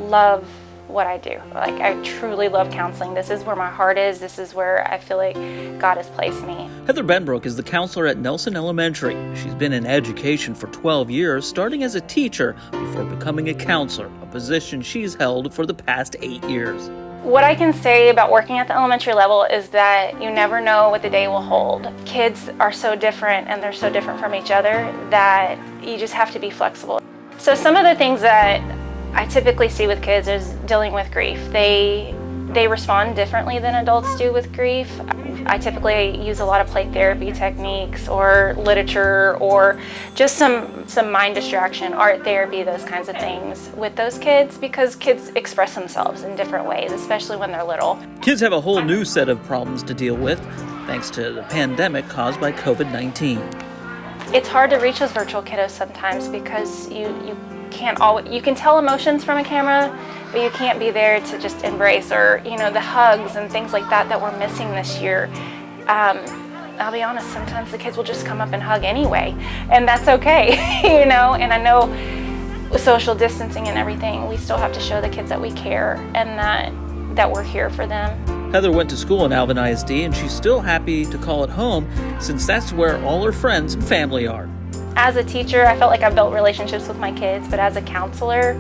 love what I do. Like, I truly love counseling. This is where my heart is. This is where I feel like God has placed me. Heather Benbrook is the counselor at Nelson Elementary. She's been in education for 12 years, starting as a teacher before becoming a counselor, a position she's held for the past 8 years. What I can say about working at the elementary level is that you never know what the day will hold. Kids are so different, and they're so different from each other, that you just have to be flexible. So some of the things that I typically see with kids is dealing with grief. They respond differently than adults do with grief. I typically use a lot of play therapy techniques or literature or just some mind distraction, art therapy, those kinds of things with those kids, because kids express themselves in different ways, especially when they're little. Kids have a whole new set of problems to deal with thanks to the pandemic caused by COVID-19. It's hard to reach those virtual kiddos sometimes because you can tell emotions from a camera, but you can't be there to just embrace, or the hugs and things like that we're missing this year. I'll be honest, sometimes the kids will just come up and hug anyway, and that's okay. And I know with social distancing and everything, we still have to show the kids that we care and that we're here for them. Heather went to school in Alvin ISD, and she's still happy to call it home since that's where all her friends and family are. As a teacher, I felt like I built relationships with my kids, but as a counselor,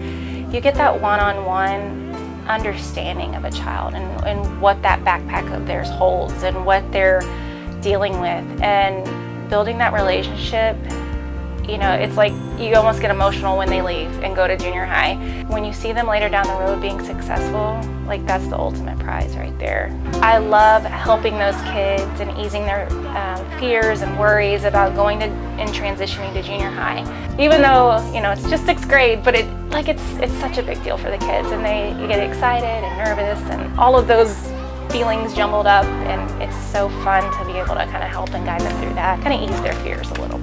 you get that one-on-one understanding of a child and what that backpack of theirs holds and what they're dealing with. And building that relationship, it's like you almost get emotional when they leave and go to junior high. When you see them later down the road being successful, like, that's the ultimate prize right there. I love helping those kids and easing their fears and worries about going and transitioning to junior high. Even though, it's just 6th grade, but it's such a big deal for the kids, and you get excited and nervous and all of those feelings jumbled up, and it's so fun to be able to kind of help and guide them through that, kind of ease their fears a little bit.